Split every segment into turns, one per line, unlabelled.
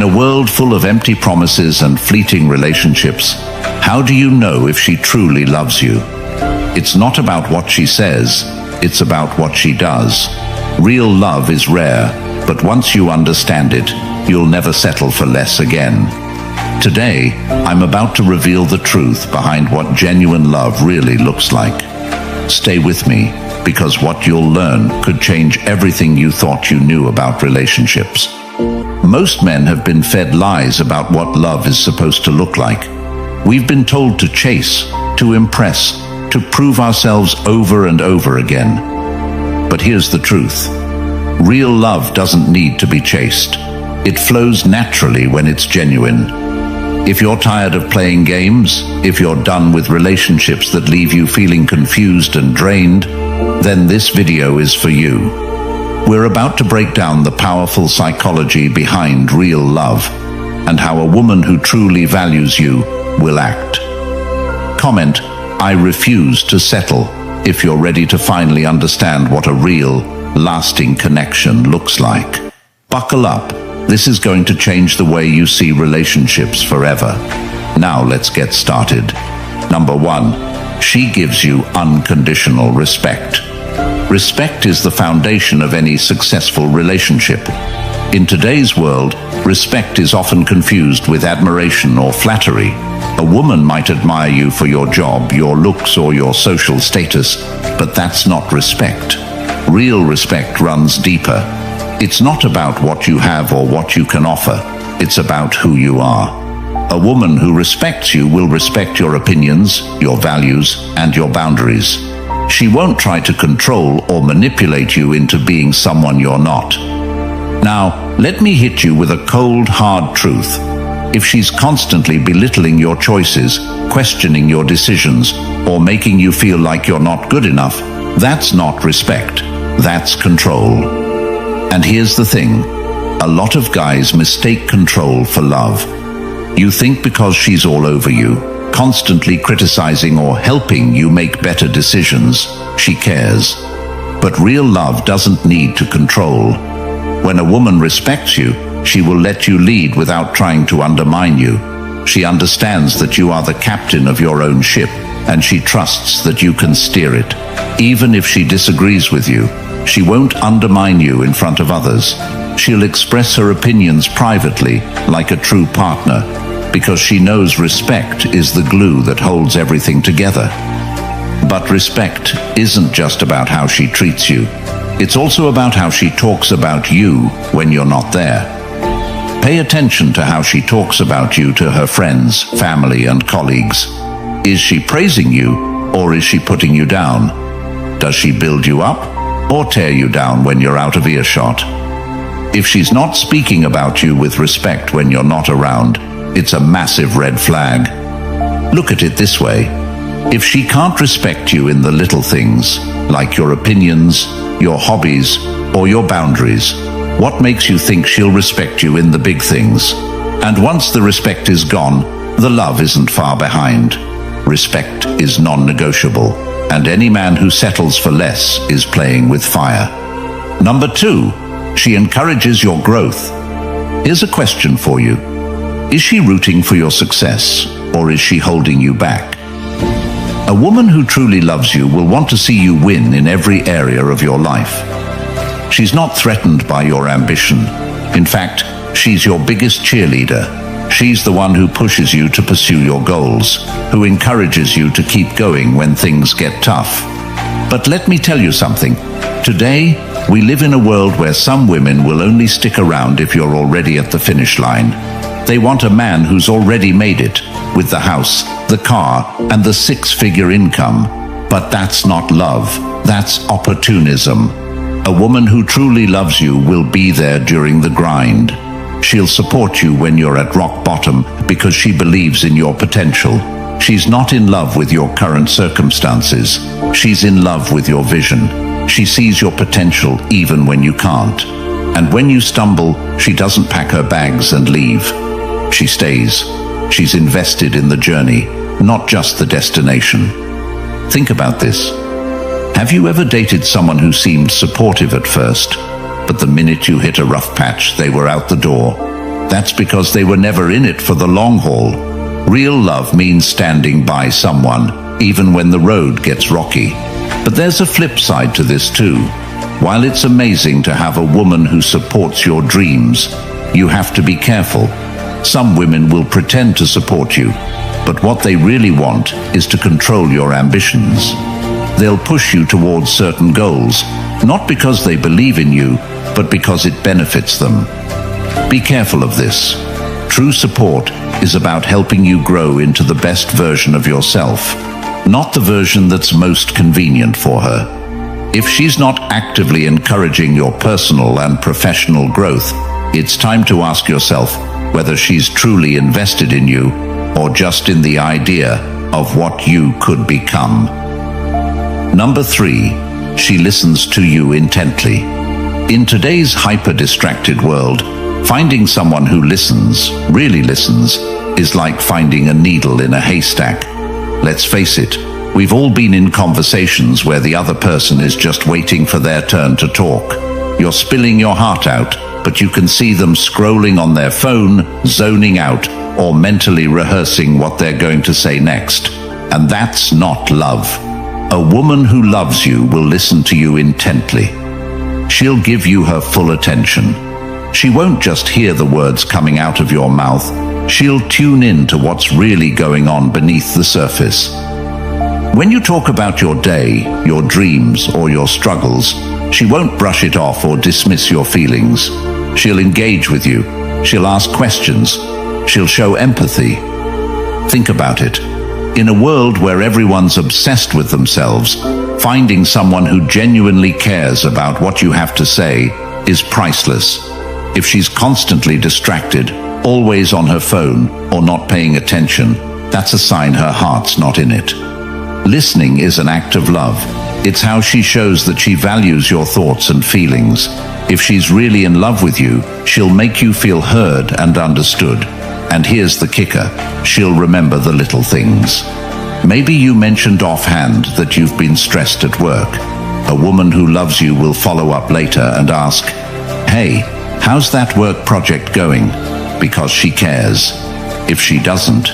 In a world full of empty promises and fleeting relationships, how do you know if she truly loves you? It's not about what she says, it's about what she does. Real love is rare, but once you understand it, you'll never settle for less again. Today, I'm about to reveal the truth behind what genuine love really looks like. Stay with me, because what you'll learn could change everything you thought you knew about relationships. Most men have been fed lies about what love is supposed to look like. We've been told to chase, to impress, to prove ourselves over and over again. But here's the truth. Real love doesn't need to be chased. It flows naturally when it's genuine. If you're tired of playing games, if you're done with relationships that leave you feeling confused and drained, then this video is for you. We're about to break down the powerful psychology behind real love and how a woman who truly values you will act. Comment, "I refuse to settle," if you're ready to finally understand what a real, lasting connection looks like. Buckle up. This is going to change the way you see relationships forever. Now let's get started. Number 1, she gives you unconditional respect. Respect is the foundation of any successful relationship. In today's world, respect is often confused with admiration or flattery. A woman might admire you for your job, your looks, or your social status, but that's not respect. Real respect runs deeper. It's not about what you have or what you can offer. It's about who you are. A woman who respects you will respect your opinions, your values, and your boundaries. She won't try to control or manipulate you into being someone you're not. Now, let me hit you with a cold, hard truth. If she's constantly belittling your choices, questioning your decisions, or making you feel like you're not good enough, that's not respect. That's control. And here's the thing. A lot of guys mistake control for love. You think because she's all over you, constantly criticizing or helping you make better decisions, she cares. But real love doesn't need to control. When a woman respects you, she will let you lead without trying to undermine you. She understands that you are the captain of your own ship, and she trusts that you can steer it. Even if she disagrees with you, she won't undermine you in front of others. She'll express her opinions privately, like a true partner, because she knows respect is the glue that holds everything together. But respect isn't just about how she treats you. It's also about how she talks about you when you're not there. Pay attention to how she talks about you to her friends, family, and colleagues. Is she praising you, or is she putting you down? Does she build you up, or tear you down when you're out of earshot? If she's not speaking about you with respect when you're not around, it's a massive red flag. Look at it this way. If she can't respect you in the little things, like your opinions, your hobbies, or your boundaries, what makes you think she'll respect you in the big things? And once the respect is gone, the love isn't far behind. Respect is non-negotiable, and any man who settles for less is playing with fire. Number 2, she encourages your growth. Here's a question for you. Is she rooting for your success, or is she holding you back? A woman who truly loves you will want to see you win in every area of your life. She's not threatened by your ambition. In fact, she's your biggest cheerleader. She's the one who pushes you to pursue your goals, who encourages you to keep going when things get tough. But let me tell you something. Today, we live in a world where some women will only stick around if you're already at the finish line. They want a man who's already made it, with the house, the car, and the 6-figure income. But that's not love. That's opportunism. A woman who truly loves you will be there during the grind. She'll support you when you're at rock bottom because she believes in your potential. She's not in love with your current circumstances. She's in love with your vision. She sees your potential even when you can't. And when you stumble, she doesn't pack her bags and leave. She stays. She's invested in the journey, not just the destination. Think about this. Have you ever dated someone who seemed supportive at first, but the minute you hit a rough patch, they were out the door? That's because they were never in it for the long haul. Real love means standing by someone, even when the road gets rocky. But there's a flip side to this too. While it's amazing to have a woman who supports your dreams, you have to be careful. Some women will pretend to support you, but what they really want is to control your ambitions. They'll push you towards certain goals, not because they believe in you, but because it benefits them. Be careful of this. True support is about helping you grow into the best version of yourself, not the version that's most convenient for her. If she's not actively encouraging your personal and professional growth, it's time to ask yourself whether she's truly invested in you or just in the idea of what you could become. Number 3, she listens to you intently. In today's hyper-distracted world, finding someone who listens, really listens, is like finding a needle in a haystack. Let's face it, we've all been in conversations where the other person is just waiting for their turn to talk. You're spilling your heart out, but you can see them scrolling on their phone, zoning out, or mentally rehearsing what they're going to say next. And that's not love. A woman who loves you will listen to you intently. She'll give you her full attention. She won't just hear the words coming out of your mouth. She'll tune in to what's really going on beneath the surface. When you talk about your day, your dreams, or your struggles, she won't brush it off or dismiss your feelings. She'll engage with you. She'll ask questions. She'll show empathy. Think about it. In a world where everyone's obsessed with themselves, finding someone who genuinely cares about what you have to say is priceless. If she's constantly distracted, always on her phone, or not paying attention, that's a sign her heart's not in it. Listening is an act of love. It's how she shows that she values your thoughts and feelings. If she's really in love with you, she'll make you feel heard and understood. And here's the kicker, she'll remember the little things. Maybe you mentioned offhand that you've been stressed at work. A woman who loves you will follow up later and ask, "Hey, how's that work project going?" Because she cares. If she doesn't,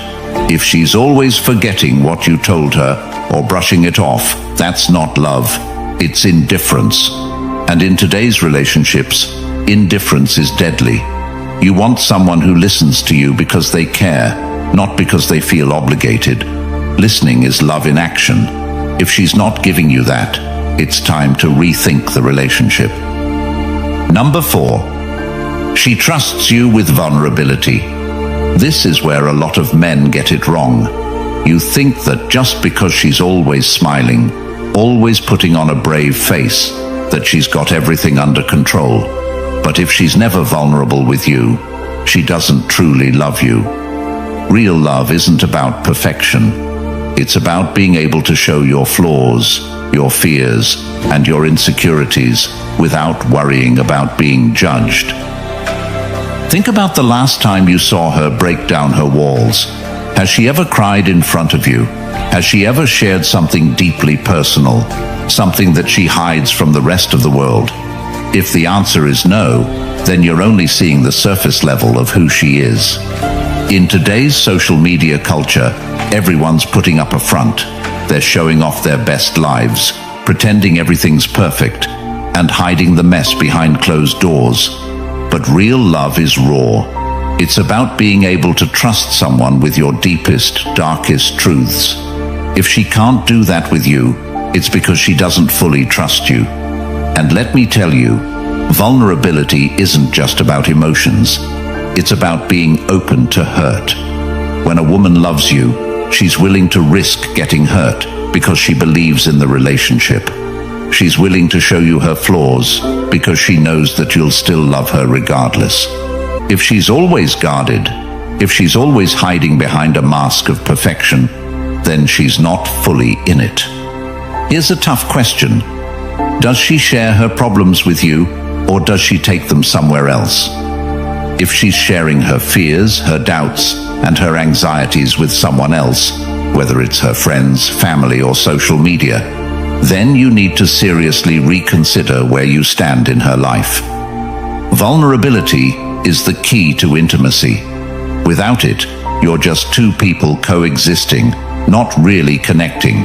if she's always forgetting what you told her or brushing it off, that's not love, it's indifference. And in today's relationships, indifference is deadly. You want someone who listens to you because they care, not because they feel obligated. Listening is love in action. If she's not giving you that, it's time to rethink the relationship. Number 4, she trusts you with vulnerability. This is where a lot of men get it wrong. You think that just because she's always smiling, always putting on a brave face, that she's got everything under control. But if she's never vulnerable with you, she doesn't truly love you. Real love isn't about perfection. It's about being able to show your flaws, your fears, and your insecurities without worrying about being judged. Think about the last time you saw her break down her walls. Has she ever cried in front of you? Has she ever shared something deeply personal, something that she hides from the rest of the world? If the answer is no, then you're only seeing the surface level of who she is. In today's social media culture, everyone's putting up a front. They're showing off their best lives, pretending everything's perfect, and hiding the mess behind closed doors. But real love is raw. It's about being able to trust someone with your deepest, darkest truths. If she can't do that with you, it's because she doesn't fully trust you. And let me tell you, vulnerability isn't just about emotions. It's about being open to hurt. When a woman loves you, she's willing to risk getting hurt because she believes in the relationship. She's willing to show you her flaws because she knows that you'll still love her regardless. If she's always guarded, if she's always hiding behind a mask of perfection, then she's not fully in it. Here's a tough question. Does she share her problems with you, or does she take them somewhere else? If she's sharing her fears, her doubts, and her anxieties with someone else, whether it's her friends, family, or social media, then you need to seriously reconsider where you stand in her life. Vulnerability is the key to intimacy. Without it, you're just two people coexisting, not really connecting.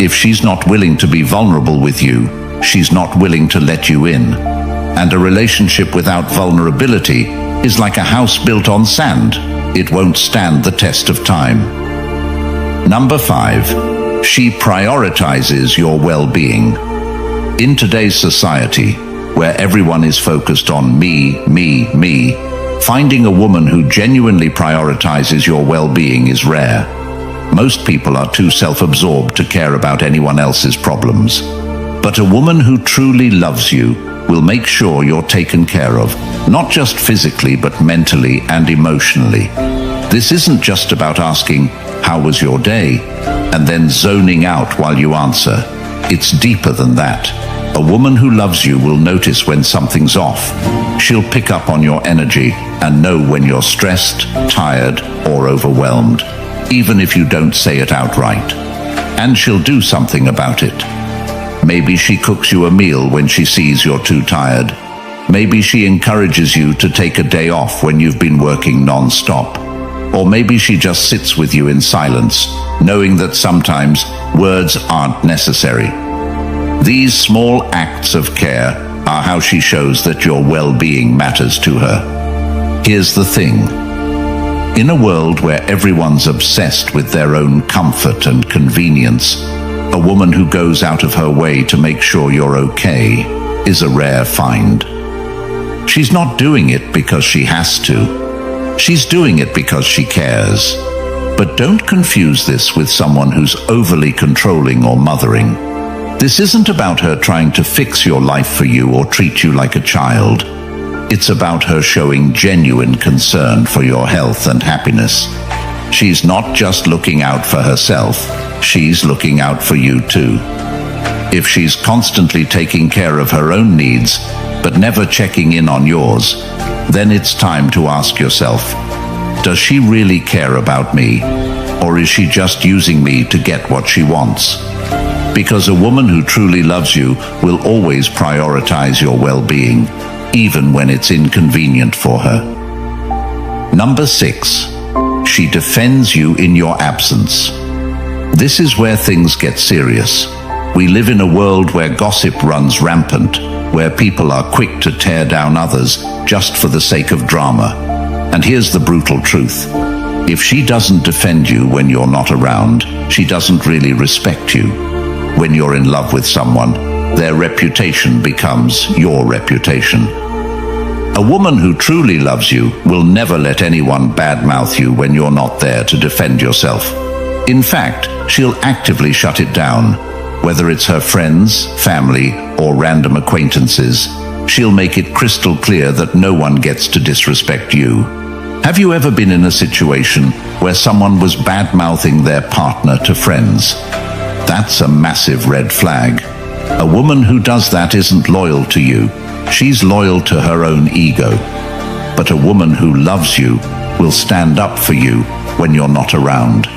If she's not willing to be vulnerable with you, she's not willing to let you in. And a relationship without vulnerability is like a house built on sand. It won't stand the test of time. Number 5, she prioritizes your well-being. In today's society, where everyone is focused on me, finding a woman who genuinely prioritizes your well-being is rare. Most people are too self-absorbed to care about anyone else's problems. But a woman who truly loves you will make sure you're taken care of, not just physically, but mentally and emotionally. This isn't just about asking, "How was your day?" and then zoning out while you answer. It's deeper than that. A woman who loves you will notice when something's off. She'll pick up on your energy and know when you're stressed, tired, or overwhelmed, even if you don't say it outright. And she'll do something about it. Maybe she cooks you a meal when she sees you're too tired. Maybe she encourages you to take a day off when you've been working non-stop. Or maybe she just sits with you in silence, knowing that sometimes words aren't necessary. These small acts of care are how she shows that your well-being matters to her. Here's the thing. In a world where everyone's obsessed with their own comfort and convenience, a woman who goes out of her way to make sure you're okay is a rare find. She's not doing it because she has to. She's doing it because she cares. But don't confuse this with someone who's overly controlling or mothering. This isn't about her trying to fix your life for you or treat you like a child. It's about her showing genuine concern for your health and happiness. She's not just looking out for herself, she's looking out for you too. If she's constantly taking care of her own needs, but never checking in on yours, then it's time to ask yourself, does she really care about me? Or is she just using me to get what she wants? Because a woman who truly loves you will always prioritize your well-being, even when it's inconvenient for her. Number 6, she defends you in your absence. This is where things get serious. We live in a world where gossip runs rampant, where people are quick to tear down others just for the sake of drama. And here's the brutal truth. If she doesn't defend you when you're not around, she doesn't really respect you. When you're in love with someone, their reputation becomes your reputation. A woman who truly loves you will never let anyone badmouth you when you're not there to defend yourself. In fact, she'll actively shut it down. Whether it's her friends, family, or random acquaintances, she'll make it crystal clear that no one gets to disrespect you. Have you ever been in a situation where someone was bad-mouthing their partner to friends? That's a massive red flag. A woman who does that isn't loyal to you. She's loyal to her own ego. But a woman who loves you will stand up for you when you're not around.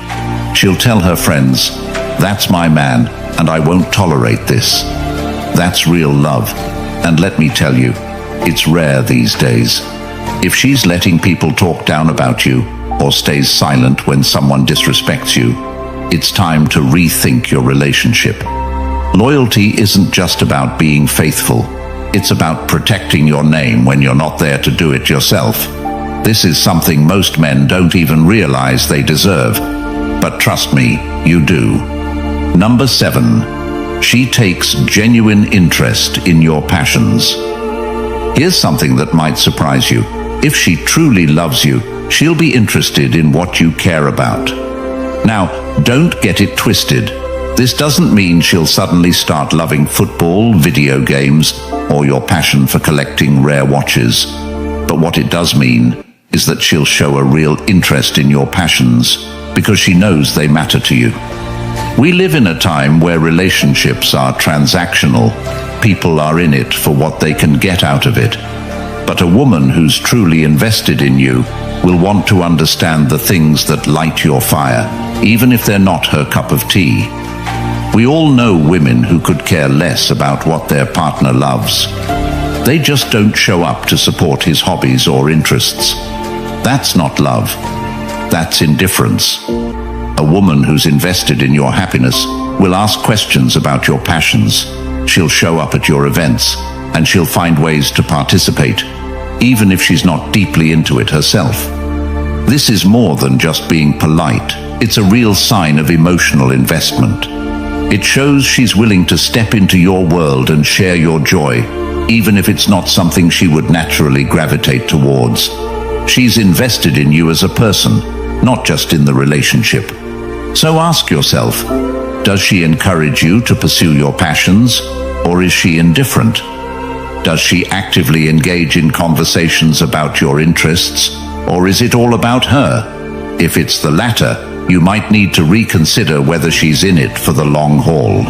She'll tell her friends, "That's my man, and I won't tolerate this." That's real love. And let me tell you, it's rare these days. If she's letting people talk down about you or stays silent when someone disrespects you, it's time to rethink your relationship. Loyalty isn't just about being faithful. It's about protecting your name when you're not there to do it yourself. This is something most men don't even realize they deserve. But trust me, you do. Number 7, she takes genuine interest in your passions. Here's something that might surprise you. If she truly loves you, she'll be interested in what you care about. Now, don't get it twisted. This doesn't mean she'll suddenly start loving football, video games, or your passion for collecting rare watches. But what it does mean is that she'll show a real interest in your passions because she knows they matter to you. We live in a time where relationships are transactional. People are in it for what they can get out of it. But a woman who's truly invested in you will want to understand the things that light your fire, even if they're not her cup of tea. We all know women who could care less about what their partner loves. They just don't show up to support his hobbies or interests. That's not love. That's indifference. A woman who's invested in your happiness will ask questions about your passions. She'll show up at your events, and she'll find ways to participate, even if she's not deeply into it herself. This is more than just being polite. It's a real sign of emotional investment. It shows she's willing to step into your world and share your joy, even if it's not something she would naturally gravitate towards. She's invested in you as a person, not just in the relationship. So ask yourself, does she encourage you to pursue your passions, or is she indifferent? Does she actively engage in conversations about your interests, or is it all about her? If it's the latter, you might need to reconsider whether she's in it for the long haul.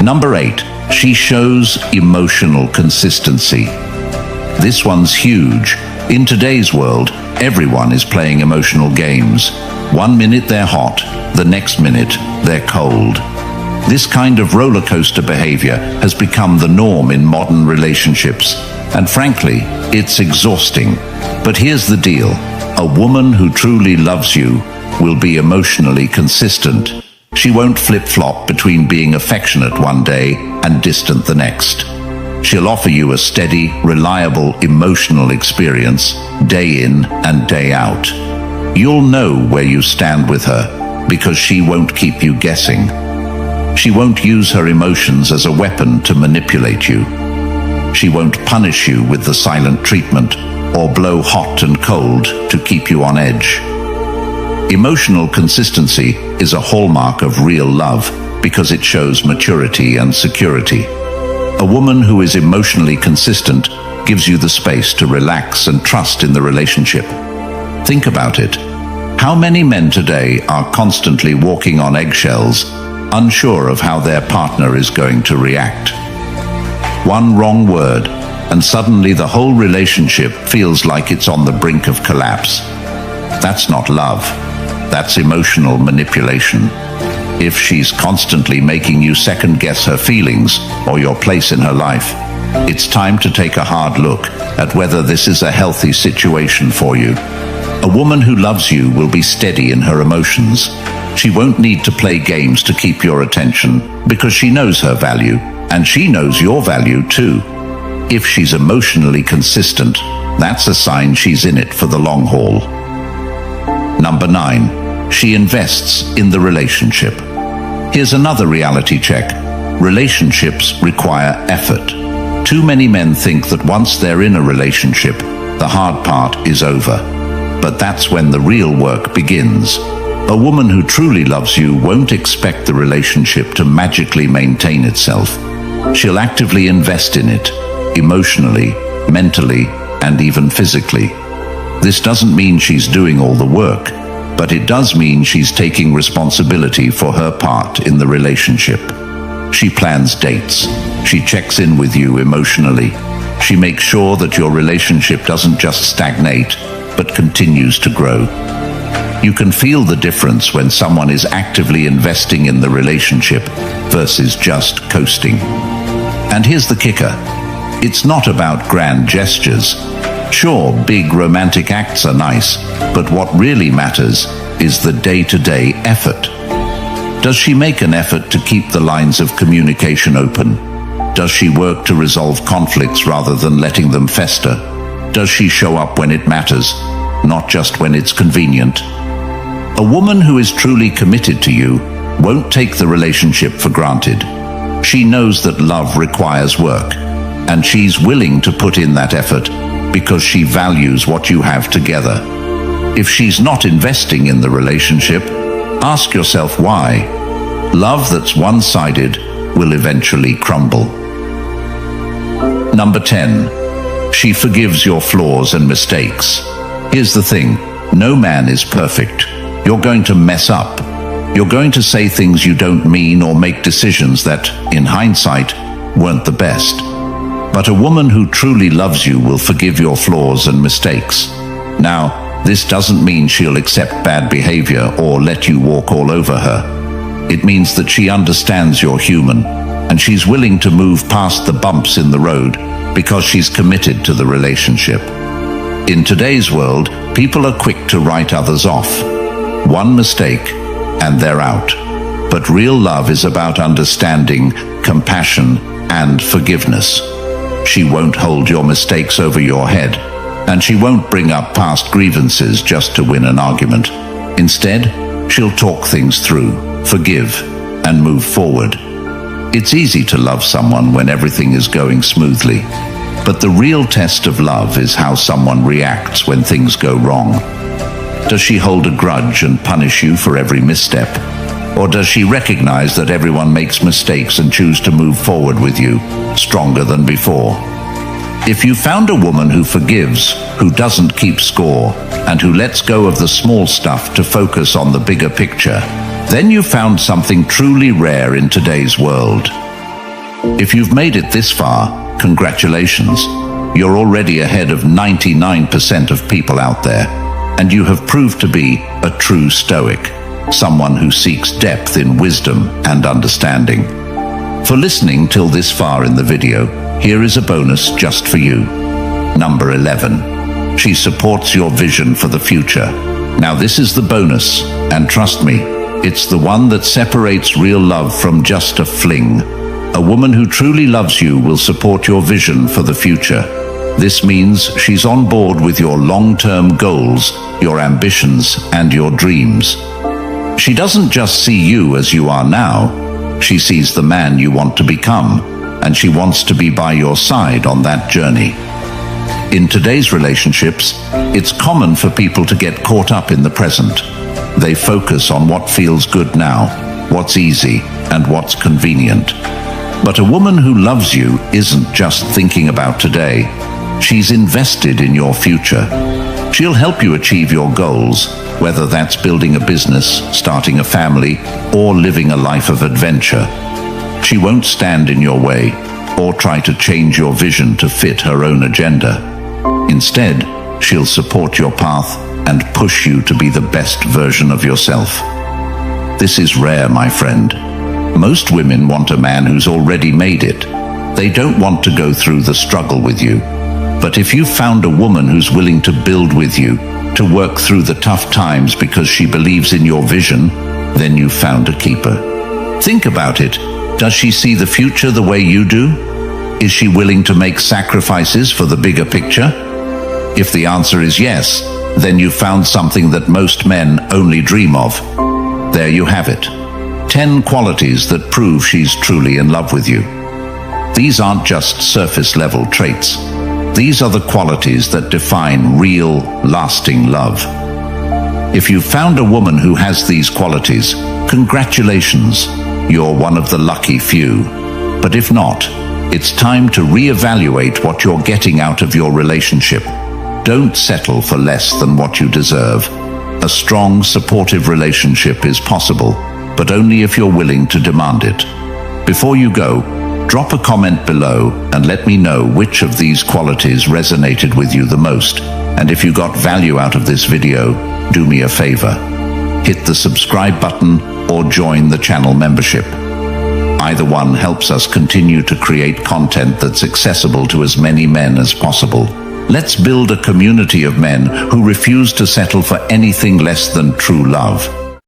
Number 8, she shows emotional consistency. This one's huge. In today's world, everyone is playing emotional games. 1 minute they're hot, the next minute they're cold. This kind of roller coaster behavior has become the norm in modern relationships, and frankly, it's exhausting. But here's the deal. A woman who truly loves you will be emotionally consistent. She won't flip-flop between being affectionate one day and distant the next. She'll offer you a steady, reliable, emotional experience, day in and day out. You'll know where you stand with her, because she won't keep you guessing. She won't use her emotions as a weapon to manipulate you. She won't punish you with the silent treatment, or blow hot and cold to keep you on edge. Emotional consistency is a hallmark of real love because it shows maturity and security. A woman who is emotionally consistent gives you the space to relax and trust in the relationship. Think about it. How many men today are constantly walking on eggshells, unsure of how their partner is going to react? One wrong word, and suddenly the whole relationship feels like it's on the brink of collapse. That's not love. That's emotional manipulation. If she's constantly making you second-guess her feelings or your place in her life, it's time to take a hard look at whether this is a healthy situation for you. A woman who loves you will be steady in her emotions. She won't need to play games to keep your attention because she knows her value, and she knows your value too. If she's emotionally consistent, that's a sign she's in it for the long haul. Number 9, she invests in the relationship. Here's another reality check. Relationships require effort. Too many men think that once they're in a relationship, the hard part is over. But that's when the real work begins. A woman who truly loves you won't expect the relationship to magically maintain itself. She'll actively invest in it, emotionally, mentally, and even physically. This doesn't mean she's doing all the work, but it does mean she's taking responsibility for her part in the relationship. She plans dates. She checks in with you emotionally. She makes sure that your relationship doesn't just stagnate, but continues to grow. You can feel the difference when someone is actively investing in the relationship versus just coasting. And here's the kicker. It's not about grand gestures. Sure, big romantic acts are nice, but what really matters is the day-to-day effort. Does she make an effort to keep the lines of communication open? Does she work to resolve conflicts rather than letting them fester? Does she show up when it matters, not just when it's convenient? A woman who is truly committed to you won't take the relationship for granted. She knows that love requires work, and she's willing to put in that effort because she values what you have together. If she's not investing in the relationship, ask yourself why. Love that's one-sided will eventually crumble. Number 10, she forgives your flaws and mistakes. Here's the thing, no man is perfect. You're going to mess up. You're going to say things you don't mean or make decisions that, in hindsight, weren't the best. But a woman who truly loves you will forgive your flaws and mistakes. Now, this doesn't mean she'll accept bad behavior or let you walk all over her. It means that she understands you're human, and she's willing to move past the bumps in the road because she's committed to the relationship. In today's world, people are quick to write others off. One mistake, and they're out. But real love is about understanding, compassion, and forgiveness. She won't hold your mistakes over your head, and she won't bring up past grievances just to win an argument. Instead, she'll talk things through, forgive, and move forward. It's easy to love someone when everything is going smoothly, but the real test of love is how someone reacts when things go wrong. Does she hold a grudge and punish you for every misstep? Or does she recognize that everyone makes mistakes and choose to move forward with you, stronger than before? If you found a woman who forgives, who doesn't keep score, and who lets go of the small stuff to focus on the bigger picture, then you found something truly rare in today's world. If you've made it this far, congratulations. You're already ahead of 99% of people out there, and you have proved to be a true Stoic, someone who seeks depth in wisdom and understanding. For listening till this far in the video, here is a bonus just for you. Number 11. She supports your vision for the future. Now this is the bonus, and trust me, it's the one that separates real love from just a fling. A woman who truly loves you will support your vision for the future. This means she's on board with your long-term goals, your ambitions, and your dreams. She doesn't just see you as you are now, she sees the man you want to become, and she wants to be by your side on that journey. In today's relationships, it's common for people to get caught up in the present. They focus on what feels good now, what's easy, and what's convenient. But a woman who loves you isn't just thinking about today. She's invested in your future. She'll help you achieve your goals, whether that's building a business, starting a family, or living a life of adventure. She won't stand in your way or try to change your vision to fit her own agenda. Instead, she'll support your path and push you to be the best version of yourself. This is rare, my friend. Most women want a man who's already made it. They don't want to go through the struggle with you. But if you've found a woman who's willing to build with you, to work through the tough times because she believes in your vision, then you've found a keeper. Think about it. Does she see the future the way you do? Is she willing to make sacrifices for the bigger picture? If the answer is yes, then you've found something that most men only dream of. There you have it. 10 qualities that prove she's truly in love with you. These aren't just surface-level traits. These are the qualities that define real, lasting love. If you've found a woman who has these qualities, congratulations, you're one of the lucky few. But if not, it's time to reevaluate what you're getting out of your relationship. Don't settle for less than what you deserve. A strong, supportive relationship is possible, but only if you're willing to demand it. Before you go, drop a comment below and let me know which of these qualities resonated with you the most. And if you got value out of this video, do me a favor. Hit the subscribe button or join the channel membership. Either one helps us continue to create content that's accessible to as many men as possible. Let's build a community of men who refuse to settle for anything less than true love.